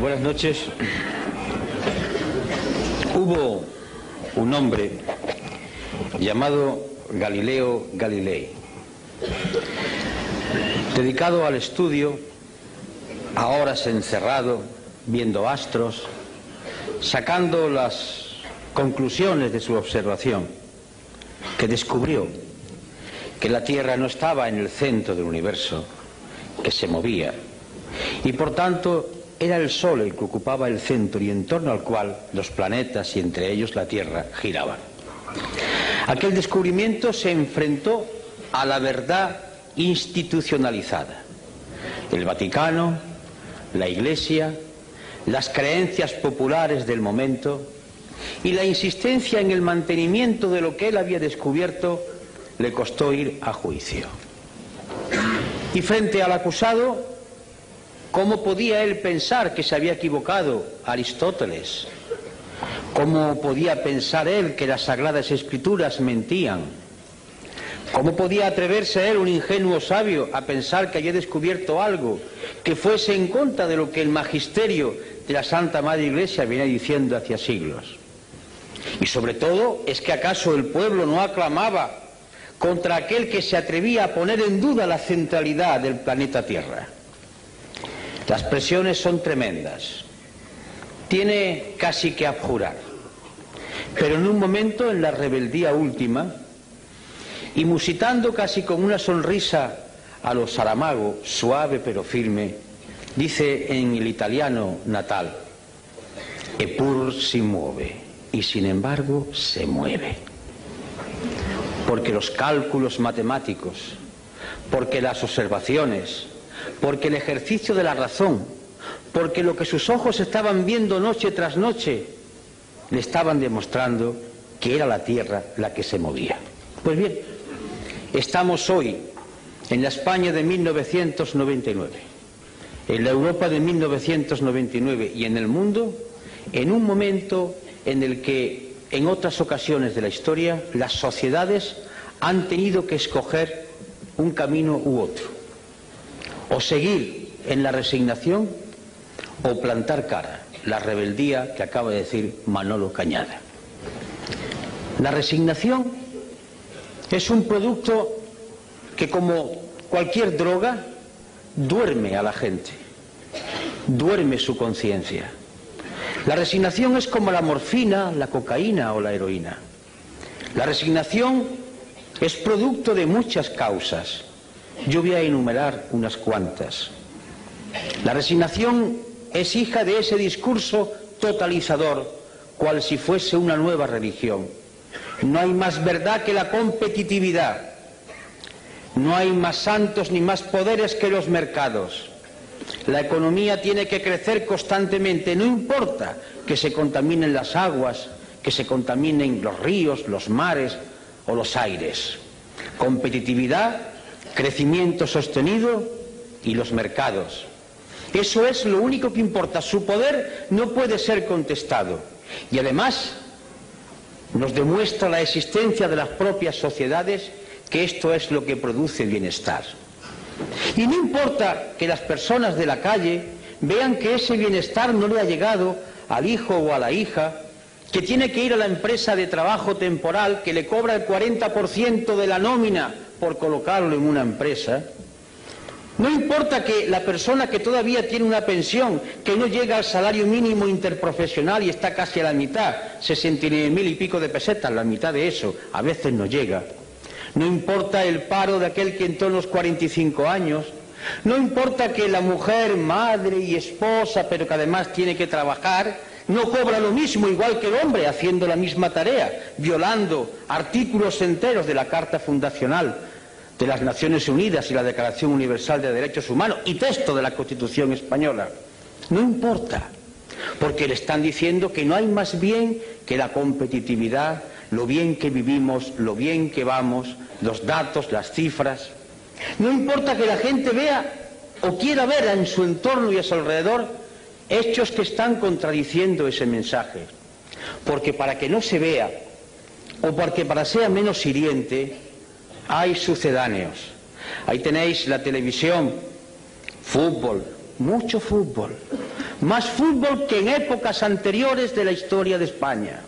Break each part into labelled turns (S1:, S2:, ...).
S1: Buenas noches. Hubo un hombre llamado Galileo Galilei, dedicado al estudio, a horas encerrado, viendo astros, sacando las conclusiones de su observación, que descubrió que la Tierra no estaba en el centro del universo, que se movía, y por tanto era el Sol el que ocupaba el centro y en torno al cual los planetas y entre ellos la Tierra giraban. Aquel descubrimiento se enfrentó a la verdad institucionalizada. El Vaticano, la Iglesia, las creencias populares del momento y la insistencia en el mantenimiento de lo que él había descubierto le costó ir a juicio. Y frente al acusado, ¿cómo podía él pensar que se había equivocado Aristóteles? ¿Cómo podía pensar él que las Sagradas Escrituras mentían? ¿Cómo podía atreverse él, un ingenuo sabio, a pensar que había descubierto algo que fuese en contra de lo que el magisterio de la Santa Madre Iglesia venía diciendo hacía siglos? Y sobre todo, ¿es que acaso el pueblo no aclamaba contra aquel que se atrevía a poner en duda la centralidad del planeta Tierra? Las presiones son tremendas. Tiene casi que abjurar. Pero en un momento, en la rebeldía última, y musitando casi con una sonrisa a lo Saramago, suave pero firme, dice en el italiano natal: "Eppur si muove", y sin embargo se mueve. Porque los cálculos matemáticos, porque las observaciones, porque el ejercicio de la razón, porque lo que sus ojos estaban viendo noche tras noche, le estaban demostrando que era la Tierra la que se movía. Pues bien, estamos hoy en la España de 1999, en la Europa de 1999 y en el mundo, en un momento en el que en otras ocasiones de la historia las sociedades han tenido que escoger un camino u otro, o seguir en la resignación o plantar cara, la rebeldía que acaba de decir Manolo Cañada. La resignación es un producto que, como cualquier droga, duerme a la gente, duerme su conciencia. La resignación es como la morfina, la cocaína o la heroína. La resignación es producto de muchas causas. Yo voy a enumerar unas cuantas. La resignación es hija de ese discurso totalizador, cual si fuese una nueva religión. No hay más verdad que la competitividad. No hay más santos ni más poderes que los mercados. La economía tiene que crecer constantemente, no importa que se contaminen las aguas, que se contaminen los ríos, los mares o los aires. Competitividad, crecimiento sostenido y los mercados. Eso es lo único que importa. Su poder no puede ser contestado. Y además nos demuestra la existencia de las propias sociedades que esto es lo que produce bienestar. Y no importa que las personas de la calle vean que ese bienestar no le ha llegado al hijo o a la hija, que tiene que ir a la empresa de trabajo temporal que le cobra el 40% de la nómina por colocarlo en una empresa. No importa que la persona que todavía tiene una pensión que no llega al salario mínimo interprofesional y está casi a la mitad, 69.000 y pico de pesetas, la mitad de eso, a veces no llega. No importa el paro de aquel que entró en los 45 años. No importa que la mujer, madre y esposa, pero que además tiene que trabajar, no cobra lo mismo igual que el hombre haciendo la misma tarea, violando artículos enteros de la Carta Fundacional de las Naciones Unidas y la Declaración Universal de Derechos Humanos y texto de la Constitución Española. No importa, porque le están diciendo que no hay más bien que la competitividad, lo bien que vivimos, lo bien que vamos, los datos, las cifras. No importa que la gente vea o quiera ver en su entorno y a su alrededor hechos que están contradiciendo ese mensaje. Porque para que no se vea, o porque para sea menos hiriente, hay sucedáneos. Ahí tenéis la televisión, fútbol, mucho fútbol. más fútbol que en épocas anteriores de la historia de España.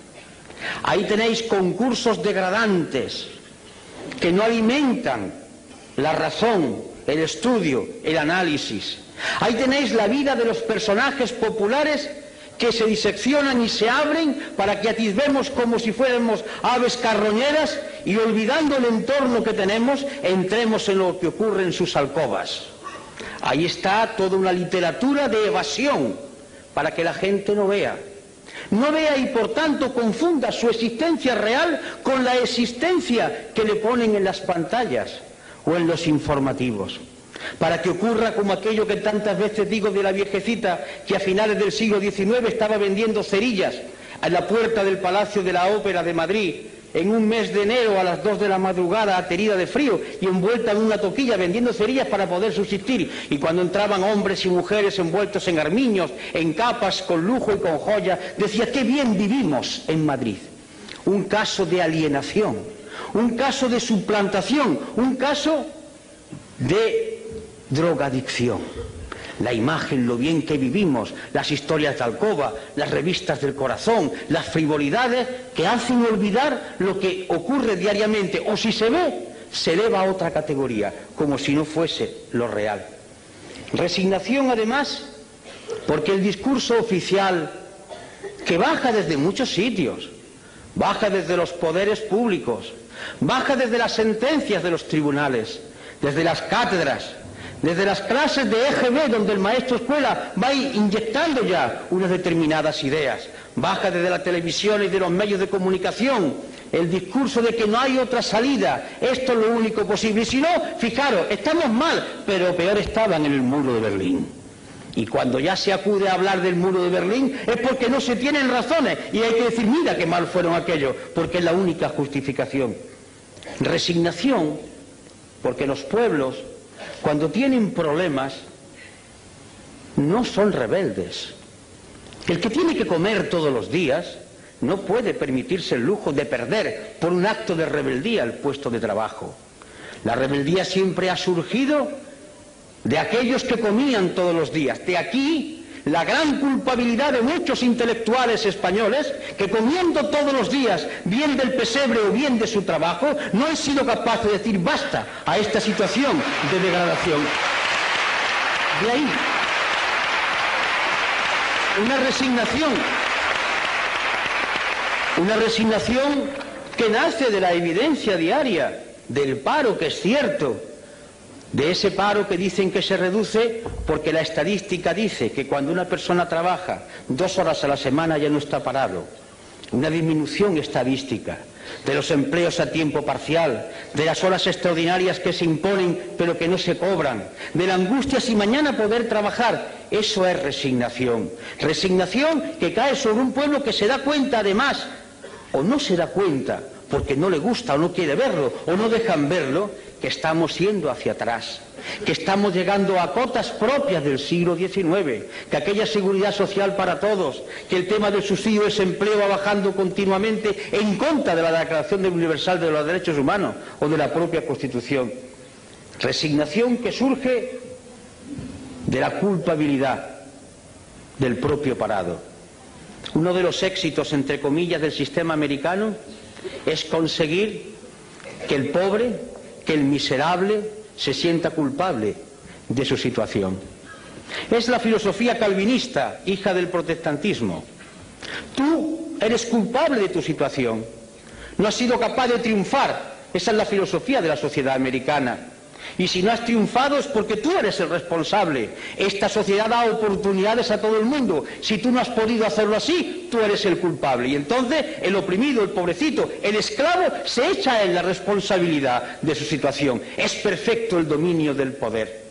S1: Ahí tenéis concursos degradantes que no alimentan la razón, el estudio, el análisis. Ahí tenéis la vida de los personajes populares que se diseccionan y se abren para que atisbemos como si fuéramos aves carroñeras y, olvidando el entorno que tenemos, entremos en lo que ocurre en sus alcobas. Ahí está toda una literatura de evasión para que la gente no vea y por tanto confunda su existencia real con la existencia que le ponen en las pantallas o en los informativos, para que ocurra como aquello que tantas veces digo de la viejecita que a finales del siglo XIX estaba vendiendo cerillas a la puerta del Palacio de la Ópera de Madrid en un mes de enero a las 2 de la madrugada, aterida de frío y envuelta en una toquilla vendiendo cerillas para poder subsistir. Y cuando entraban hombres y mujeres envueltos en armiños, en capas, con lujo y con joya, decía: qué bien vivimos en Madrid. Un caso de alienación, un caso de suplantación, un caso de drogadicción. La imagen, lo bien que vivimos, las historias de alcoba, las revistas del corazón, las frivolidades que hacen olvidar lo que ocurre diariamente, o si se ve, se eleva a otra categoría, como si no fuese lo real. Resignación, además, porque el discurso oficial, que baja desde muchos sitios, baja desde los poderes públicos, baja desde las sentencias de los tribunales, desde las cátedras, desde las clases de EGB, donde el maestro escuela va inyectando ya unas determinadas ideas, baja desde la televisión y de los medios de comunicación el discurso de que no hay otra salida, esto es lo único posible, y si no, fijaros, estamos mal, pero peor estaban en el muro de Berlín. Y cuando ya se acude a hablar del muro de Berlín es porque no se tienen razones y hay que decir: mira qué mal fueron aquellos, porque es la única justificación. Resignación, porque los pueblos, cuando tienen problemas, no son rebeldes. El que tiene que comer todos los días no puede permitirse el lujo de perder por un acto de rebeldía el puesto de trabajo. La rebeldía siempre ha surgido de aquellos que comían todos los días. De aquí la gran culpabilidad de muchos intelectuales españoles que, comiendo todos los días bien del pesebre o bien de su trabajo, no han sido capaces de decir basta a esta situación de degradación. De ahí una resignación que nace de la evidencia diaria del paro, que es cierto, de ese paro que dicen que se reduce porque la estadística dice que cuando una persona trabaja 2 horas a la semana ya no está parado. Una disminución estadística de los empleos a tiempo parcial, de las horas extraordinarias que se imponen pero que no se cobran, de la angustia si mañana poder trabajar. Eso es resignación. Resignación que cae sobre un pueblo que se da cuenta, además, o no se da cuenta porque no le gusta o no quiere verlo o no dejan verlo, que estamos yendo hacia atrás, que estamos llegando a cotas propias del siglo XIX, que aquella seguridad social para todos, que el tema del subsidio de desempleo va bajando continuamente en contra de la Declaración Universal de los Derechos Humanos o de la propia Constitución. Resignación que surge de la culpabilidad del propio parado. Uno de los éxitos, entre comillas, del sistema americano es conseguir que el pobre, que el miserable se sienta culpable de su situación. Es la filosofía calvinista, hija del protestantismo. Tú eres culpable de tu situación, no has sido capaz de triunfar. Esa es la filosofía de la sociedad americana. Y si no has triunfado es porque tú eres el responsable. Esta sociedad da oportunidades a todo el mundo. Si tú no has podido hacerlo así, tú eres el culpable. Y entonces el oprimido, el pobrecito, el esclavo se echa en la responsabilidad de su situación. Es perfecto el dominio del poder.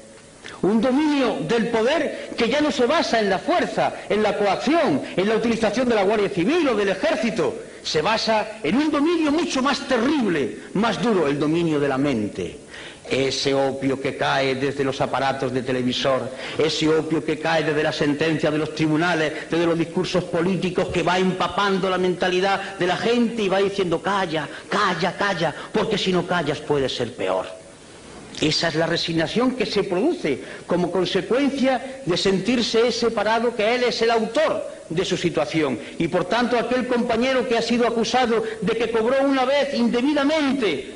S1: Un dominio del poder que ya no se basa en la fuerza, en la coacción, en la utilización de la Guardia Civil o del Ejército. Se basa en un dominio mucho más terrible, más duro, el dominio de la mente. Ese opio que cae desde los aparatos de televisor, ese opio que cae desde las sentencias de los tribunales, desde los discursos políticos, que va empapando la mentalidad de la gente y va diciendo calla, calla, calla, porque si no callas puede ser peor. Esa es la resignación que se produce como consecuencia de sentirse separado, que él es el autor de su situación. Y por tanto aquel compañero que ha sido acusado de que cobró una vez indebidamente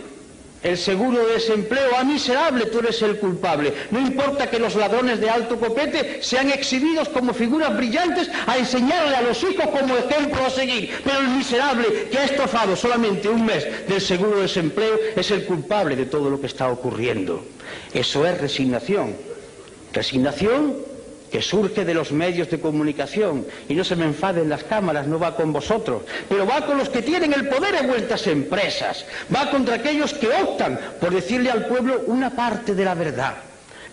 S1: el seguro de desempleo, ¡ah, miserable, tú eres el culpable! No importa que los ladrones de alto copete sean exhibidos como figuras brillantes a enseñarle a los hijos como ejemplo a seguir, pero el miserable que ha estafado solamente un mes del seguro de desempleo es el culpable de todo lo que está ocurriendo. Eso es resignación. Resignación que surge de los medios de comunicación, y no se me enfaden las cámaras, no va con vosotros, pero va con los que tienen el poder en vuestras empresas, va contra aquellos que optan por decirle al pueblo una parte de la verdad.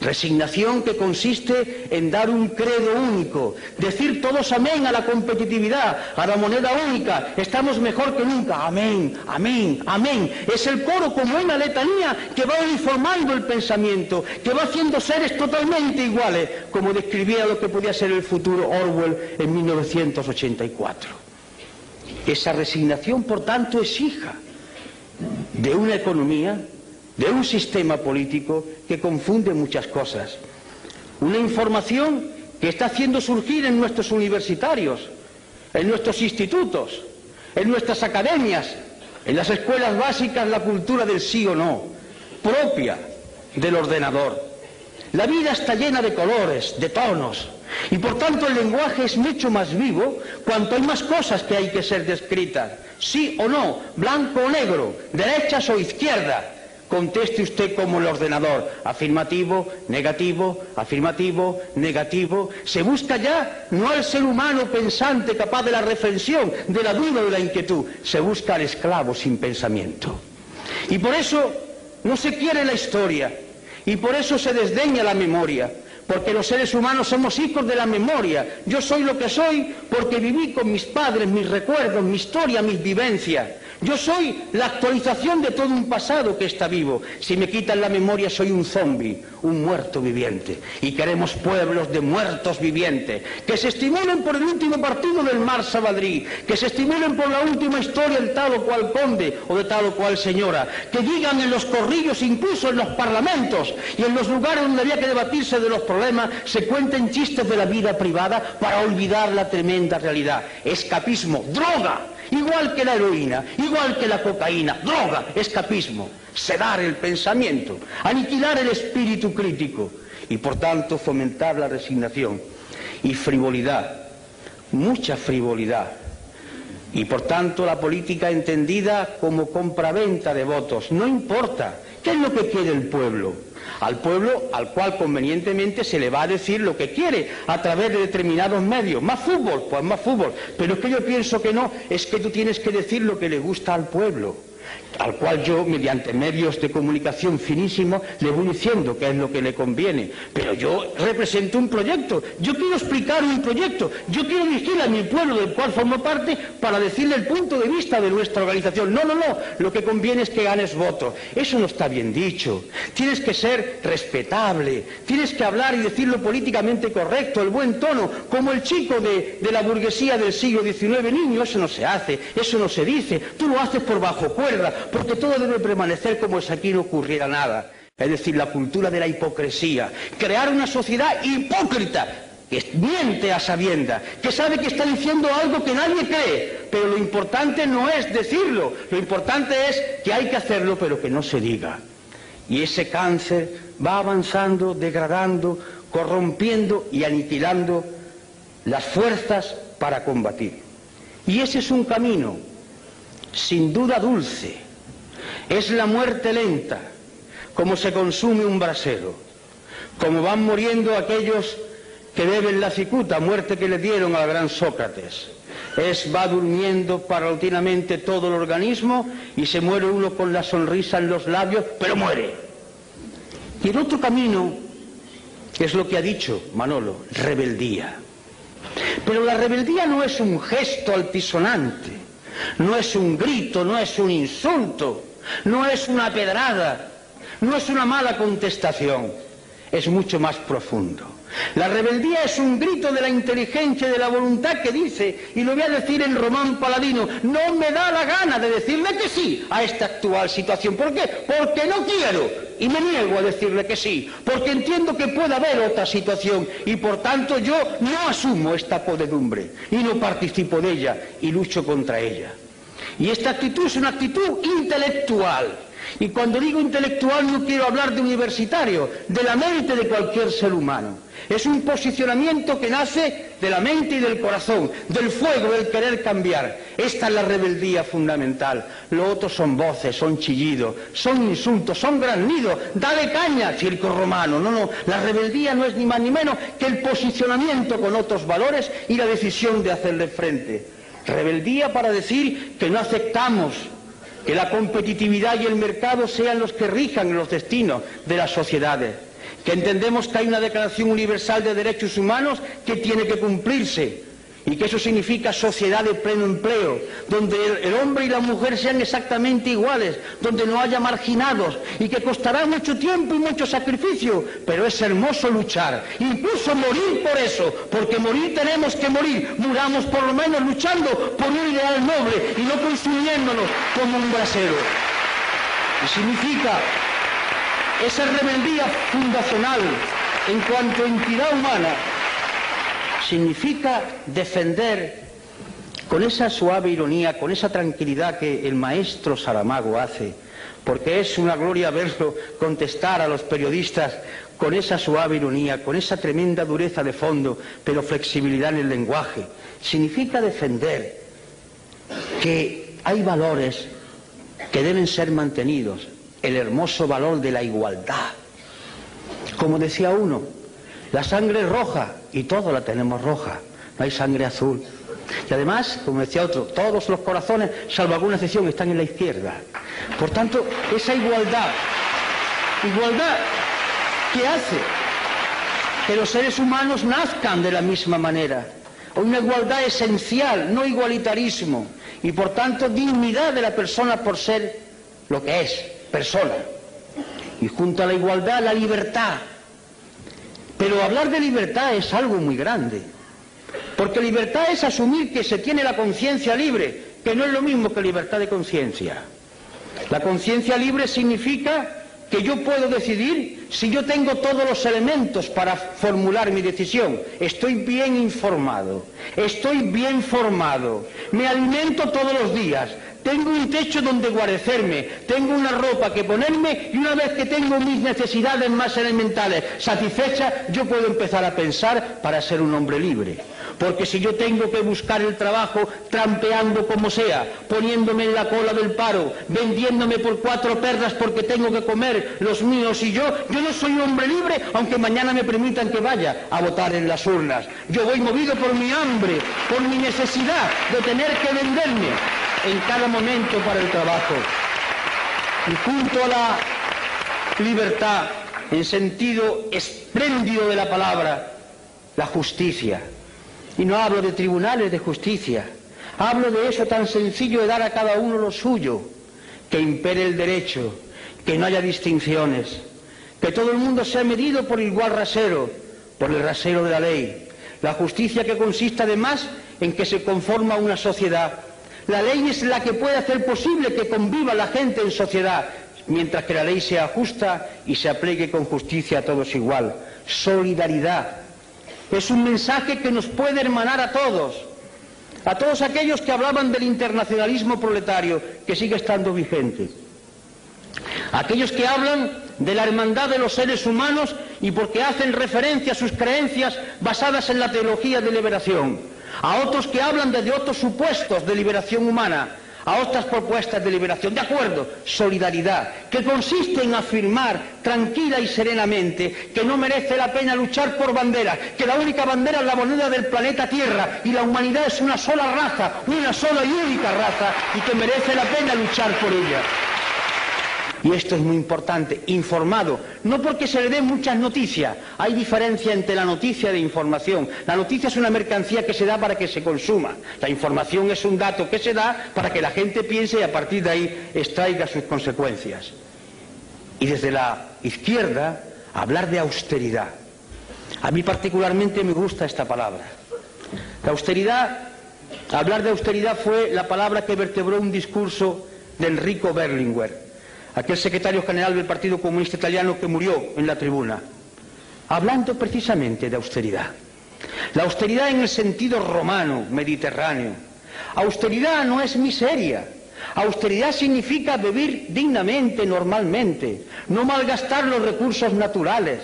S1: Resignación que consiste en dar un credo único, decir todos amén a la competitividad, a la moneda única, estamos mejor que nunca, amén, amén, amén. Es el coro como una letanía que va uniformando el pensamiento, que va haciendo seres totalmente iguales, como describía lo que podía ser el futuro Orwell en 1984. Esa resignación, por tanto, es hija de una economía, de un sistema político que confunde muchas cosas. Una información que está haciendo surgir en nuestros universitarios, en nuestros institutos, en nuestras academias, en las escuelas básicas, la cultura del sí o no, propia del ordenador. La vida está llena de colores, de tonos, y por tanto el lenguaje es mucho más vivo cuanto hay más cosas que hay que ser descritas. Sí o no, blanco o negro, derechas o izquierdas. Conteste usted como el ordenador, afirmativo, negativo, afirmativo, negativo. Se busca ya no al ser humano pensante capaz de la reflexión, de la duda o de la inquietud, se busca al esclavo sin pensamiento. Y por eso no se quiere la historia, y por eso se desdeña la memoria, porque los seres humanos somos hijos de la memoria. Yo soy lo que soy porque viví con mis padres, mis recuerdos, mi historia, mis vivencias. Yo soy la actualización de todo un pasado que está vivo. Si me quitan la memoria soy un zombi, un muerto viviente. Y queremos pueblos de muertos vivientes, que se estimulen por el último partido del Mars Madrid, que se estimulen por la última historia del tal o cual conde o de tal o cual señora, que digan en los corrillos, incluso en los parlamentos y en los lugares donde había que debatirse de los problemas, se cuenten chistes de la vida privada para olvidar la tremenda realidad. Escapismo, droga. Igual que la heroína, igual que la cocaína, droga, escapismo, sedar el pensamiento, aniquilar el espíritu crítico y por tanto fomentar la resignación y frivolidad, mucha frivolidad. Y por tanto la política entendida como compraventa de votos. No importa, ¿qué es lo que quiere el pueblo? Al pueblo al cual convenientemente se le va a decir lo que quiere a través de determinados medios. Más fútbol, pues más fútbol. Pero es que yo pienso que no, es que tú tienes que decir lo que le gusta al pueblo, al cual yo, mediante medios de comunicación finísimos, le voy diciendo qué es lo que le conviene. Pero yo represento un proyecto, yo quiero explicar un proyecto, yo quiero dirigir a mi pueblo del cual formo parte para decirle el punto de vista de nuestra organización. No, no, no, lo que conviene es que ganes votos. Eso no está bien dicho. Tienes que ser respetable, tienes que hablar y decirlo políticamente correcto, el buen tono, como el chico de la burguesía del siglo XIX. Niño, eso no se hace, eso no se dice, tú lo haces por bajo cuerda, porque todo debe permanecer como si aquí no ocurriera nada. Es decir, la cultura de la hipocresía, crear una sociedad hipócrita, que miente a sabiendas, que sabe que está diciendo algo que nadie cree, pero lo importante no es decirlo, lo importante es que hay que hacerlo, pero que no se diga. Y ese cáncer va avanzando, degradando, corrompiendo y aniquilando las fuerzas para combatir. Y ese es un camino, sin duda dulce. Es la muerte lenta, como se consume un brasero, como van muriendo aquellos que beben la cicuta, muerte que le dieron al gran Sócrates. Va durmiendo paulatinamente todo el organismo y se muere uno con la sonrisa en los labios, pero muere. Y el otro camino es lo que ha dicho Manolo, rebeldía. Pero la rebeldía no es un gesto altisonante, no es un grito, no es un insulto, no es una pedrada, no es una mala contestación, es mucho más profundo. La rebeldía es un grito de la inteligencia y de la voluntad que dice, y lo voy a decir en Román Paladino, no me da la gana de decirle que sí a esta actual situación. ¿Por qué? Porque no quiero. y me niego a decirle que sí, porque entiendo que puede haber otra situación y por tanto yo no asumo esta podedumbre y no participo de ella y lucho contra ella. Y esta actitud es una actitud intelectual. Y cuando digo intelectual no quiero hablar de universitario, de la mente de cualquier ser humano. Es un posicionamiento que nace de la mente y del corazón, del fuego, del querer cambiar. Esta es la rebeldía fundamental. Lo otro son voces, son chillidos, son insultos, son graznidos. Dale caña, circo romano. No, la rebeldía no es ni más ni menos que el posicionamiento con otros valores y la decisión de hacerle frente. Rebeldía para decir que no aceptamos que la competitividad y el mercado sean los que rijan los destinos de las sociedades, que entendemos que hay una Declaración Universal de Derechos Humanos que tiene que cumplirse y que eso significa sociedad de pleno empleo, donde el hombre y la mujer sean exactamente iguales, donde no haya marginados y que costará mucho tiempo y mucho sacrificio, pero es hermoso luchar, incluso morir por eso, porque morir tenemos que morir, muramos por lo menos luchando por un ideal noble y no consumiéndonos como un brasero. Y significa esa rebeldía fundacional en cuanto a entidad humana, significa defender con esa suave ironía, con esa tranquilidad que el maestro Saramago hace, porque es una gloria verlo contestar a los periodistas con esa suave ironía, con esa tremenda dureza de fondo, pero flexibilidad en el lenguaje. Significa defender que hay valores que deben ser mantenidos, el hermoso valor de la igualdad. Como decía uno, la sangre es roja y todos la tenemos roja, no hay sangre azul. Y además, como decía otro, todos los corazones, salvo alguna excepción, están en la izquierda. Por tanto, esa igualdad que hace que los seres humanos nazcan de la misma manera. Una igualdad esencial, no igualitarismo. Y por tanto, dignidad de la persona por ser lo que es, persona. Y junto a la igualdad, la libertad. Pero hablar de libertad es algo muy grande, porque libertad es asumir que se tiene la conciencia libre, que no es lo mismo que libertad de conciencia. La conciencia libre significa que yo puedo decidir si yo tengo todos los elementos para formular mi decisión. Estoy bien informado, estoy bien formado, me alimento todos los días, tengo un techo donde guarecerme, tengo una ropa que ponerme y una vez que tengo mis necesidades más elementales satisfechas, yo puedo empezar a pensar para ser un hombre libre. Porque si yo tengo que buscar el trabajo trampeando como sea, poniéndome en la cola del paro, vendiéndome por 4 perras porque tengo que comer los míos y yo no soy un hombre libre, aunque mañana me permitan que vaya a votar en las urnas. Yo voy movido por mi hambre, por mi necesidad de tener que venderme en cada momento para el trabajo. Y junto a la libertad, en sentido espléndido de la palabra, la justicia. Y no hablo de tribunales de justicia, hablo de eso tan sencillo de dar a cada uno lo suyo, que impere el derecho, que no haya distinciones, que todo el mundo sea medido por igual rasero, por el rasero de la ley. La justicia que consiste además en que se conforma una sociedad. La ley es la que puede hacer posible que conviva la gente en sociedad, mientras que la ley sea justa y se aplique con justicia a todos igual. Solidaridad. Es un mensaje que nos puede hermanar a todos aquellos que hablaban del internacionalismo proletario, que sigue estando vigente, aquellos que hablan de la hermandad de los seres humanos y porque hacen referencia a sus creencias basadas en la teología de liberación, a otros que hablan desde otros supuestos de liberación humana, a otras propuestas de liberación. De acuerdo, solidaridad, que consiste en afirmar tranquila y serenamente que no merece la pena luchar por banderas, que la única bandera es la moneda del planeta Tierra y la humanidad es una sola raza, una sola y única raza, y que merece la pena luchar por ella. Y esto es muy importante, informado, no porque se le den muchas noticias, hay diferencia entre la noticia y la información. La noticia es una mercancía que se da para que se consuma, la información es un dato que se da para que la gente piense y a partir de ahí extraiga sus consecuencias. Y desde la izquierda, hablar de austeridad. A mí particularmente me gusta esta palabra. La austeridad, hablar de austeridad fue la palabra que vertebró un discurso de Enrico Berlinguer. aquel secretario general del Partido Comunista Italiano que murió en la tribuna, hablando precisamente de austeridad. La austeridad en el sentido romano, mediterráneo. Austeridad no es miseria. Austeridad significa vivir dignamente, normalmente, no malgastar los recursos naturales,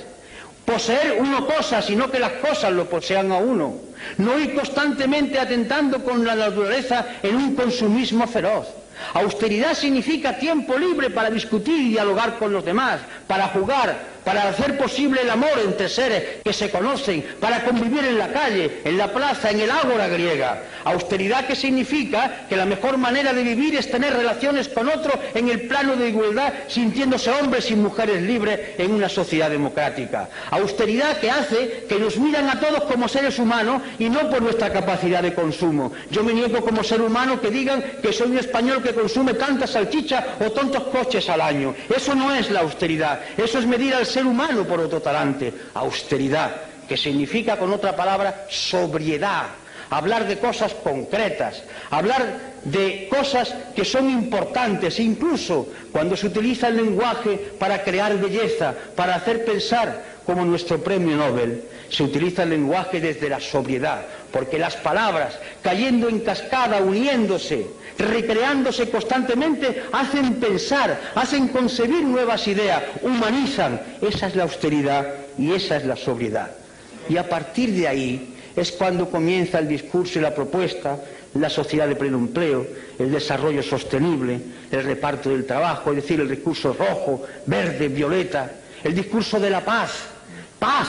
S1: poseer uno cosas, sino que las cosas lo posean a uno, no ir constantemente atentando con la naturaleza en un consumismo feroz. Austeridad significa tiempo libre para discutir y dialogar con los demás, para jugar, para hacer posible el amor entre seres que se conocen, para convivir en la calle, en la plaza, en el ágora griega. Austeridad que significa que la mejor manera de vivir es tener relaciones con otro en el plano de igualdad, sintiéndose hombres y mujeres libres en una sociedad democrática. Austeridad que hace que nos miran a todos como seres humanos y no por nuestra capacidad de consumo. Yo me niego como ser humano que digan que soy un español que consume tantas salchichas o tantos coches al año. Eso no es la austeridad, eso es medir al ser humano por otro talante. Austeridad, que significa, con otra palabra, sobriedad, hablar de cosas concretas, hablar de cosas que son importantes, incluso cuando se utiliza el lenguaje para crear belleza, para hacer pensar, como nuestro premio Nobel, se utiliza el lenguaje desde la sobriedad, porque las palabras, cayendo en cascada, uniéndose, recreándose constantemente, hacen pensar, hacen concebir nuevas ideas, humanizan. Esa es la austeridad y esa es la sobriedad. Y a partir de ahí es cuando comienza el discurso y la propuesta, la sociedad de pleno empleo, el desarrollo sostenible, el reparto del trabajo, es decir, el discurso rojo, verde, violeta, el discurso de la paz. Paz.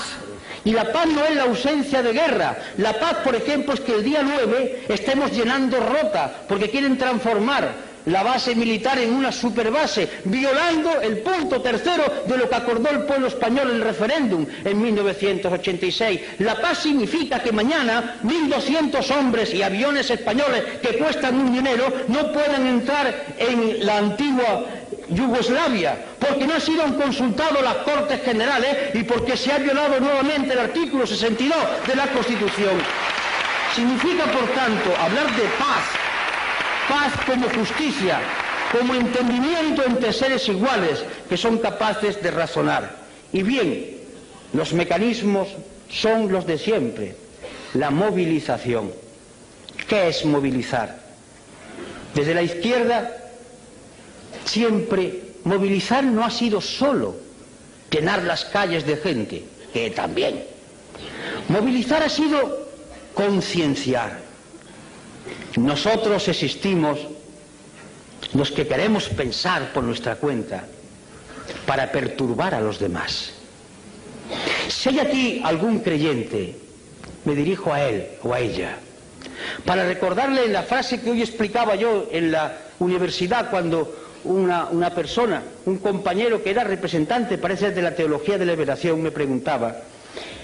S1: Y la paz no es la ausencia de guerra. La paz, por ejemplo, es que el día 9 estemos llenando Rota, porque quieren transformar la base militar en una superbase, violando el punto tercero de lo que acordó el pueblo español en el referéndum en 1986. La paz significa que mañana 1.200 hombres y aviones españoles que cuestan un dinero no puedan entrar en la antigua Yugoslavia, porque no han sido consultados las Cortes Generales y porque se ha violado nuevamente el artículo 62 de la Constitución. Significa, por tanto, hablar de paz, paz como justicia, como entendimiento entre seres iguales que son capaces de razonar. Y bien, los mecanismos son los de siempre. La movilización. ¿Qué es movilizar? Desde la izquierda, siempre movilizar no ha sido solo llenar las calles de gente, que también. Movilizar ha sido concienciar. Nosotros existimos, los que queremos pensar por nuestra cuenta, para perturbar a los demás. Si hay aquí algún creyente, me dirijo a él o a ella, para recordarle la frase que hoy explicaba yo en la universidad cuando una persona, un compañero que era representante, parece, de la teología de la liberación, me preguntaba,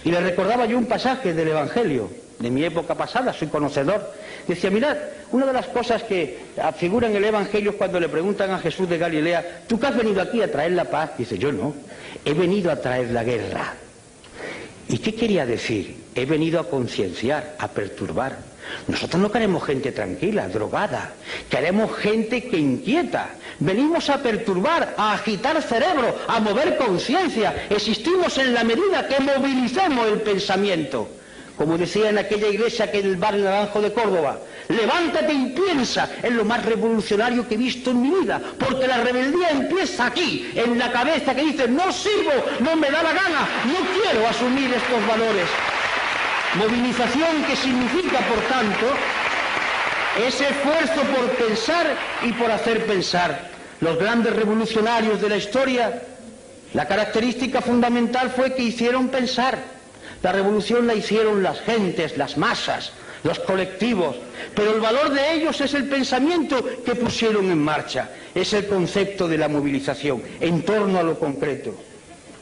S1: y le recordaba yo un pasaje del Evangelio, de mi época pasada, soy conocedor. Decía, mirad, una de las cosas que figura en el Evangelio es cuando le preguntan a Jesús de Galilea, ¿tú que has venido aquí a traer la paz? Dice, yo no, he venido a traer la guerra. ¿Y qué quería decir? He venido a concienciar, a perturbar. Nosotros no queremos gente tranquila, drogada, queremos gente que inquieta. Venimos a perturbar, a agitar cerebro, a mover conciencia. Existimos en la medida que movilicemos el pensamiento. Como decía en aquella iglesia que en el barrio Naranjo de Córdoba, levántate y piensa, es lo más revolucionario que he visto en mi vida, porque la rebeldía empieza aquí, en la cabeza que dice, no sirvo, no me da la gana, no quiero asumir estos valores. Movilización que significa, por tanto, ese esfuerzo por pensar y por hacer pensar. Los grandes revolucionarios de la historia, la característica fundamental fue que hicieron pensar. La revolución la hicieron las gentes, las masas, los colectivos, pero el valor de ellos es el pensamiento que pusieron en marcha, es el concepto de la movilización en torno a lo concreto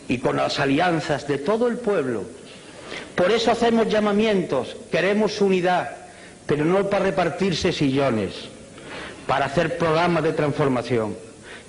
S1: y con las alianzas de todo el pueblo. Por eso hacemos llamamientos, queremos unidad, pero no para repartirse sillones, para hacer programas de transformación.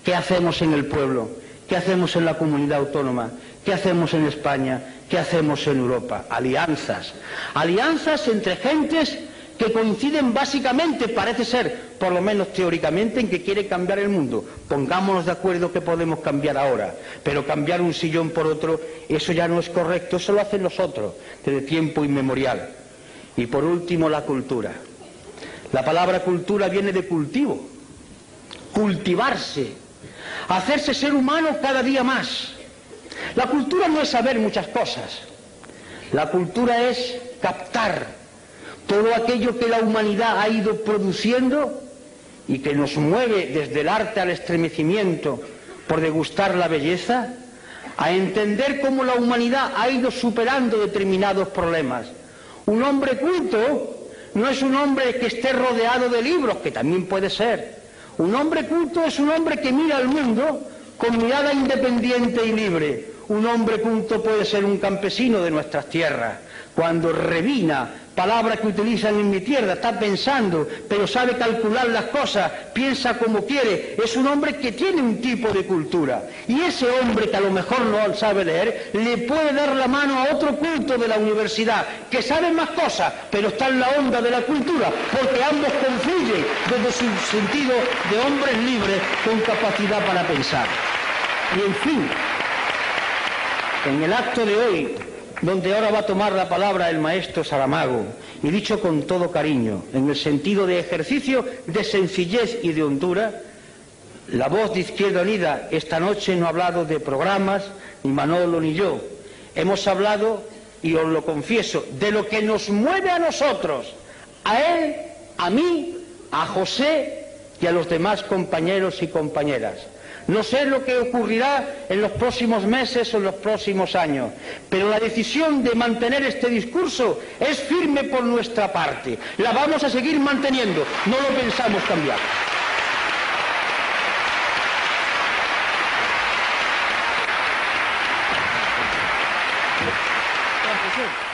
S1: ¿Qué hacemos en el pueblo? ¿Qué hacemos en la comunidad autónoma? ¿Qué hacemos en España? ¿Qué hacemos en Europa? Alianzas. Alianzas entre gentes que coinciden básicamente, parece ser, por lo menos teóricamente, en que quiere cambiar el mundo. Pongámonos de acuerdo que podemos cambiar ahora, pero cambiar un sillón por otro, eso ya no es correcto, eso lo hacen los otros, desde tiempo inmemorial. Y por último, la cultura. La palabra cultura viene de cultivo, cultivarse, hacerse ser humano cada día más. La cultura no es saber muchas cosas, la cultura es captar todo aquello que la humanidad ha ido produciendo y que nos mueve desde el arte al estremecimiento por degustar la belleza, a entender cómo la humanidad ha ido superando determinados problemas. Un hombre culto no es un hombre que esté rodeado de libros, que también puede ser. Un hombre culto es un hombre que mira al mundo con mirada independiente y libre. Un hombre culto puede ser un campesino de nuestras tierras. Cuando revina, palabra que utilizan en mi tierra, está pensando, pero sabe calcular las cosas, piensa como quiere, es un hombre que tiene un tipo de cultura. Y ese hombre que a lo mejor no sabe leer, le puede dar la mano a otro culto de la universidad, que sabe más cosas, pero está en la onda de la cultura, porque ambos confluyen desde su sentido de hombres libres con capacidad para pensar. Y en fin, en el acto de hoy, donde ahora va a tomar la palabra el maestro Saramago, y dicho con todo cariño, en el sentido de ejercicio de sencillez y de hondura, la voz de Izquierda Unida esta noche no ha hablado de programas, ni Manolo ni yo. Hemos hablado, y os lo confieso, de lo que nos mueve a nosotros, a él, a mí, a José y a los demás compañeros y compañeras. No sé lo que ocurrirá en los próximos meses o en los próximos años, pero la decisión de mantener este discurso es firme por nuestra parte. La vamos a seguir manteniendo, no lo pensamos cambiar. Gracias.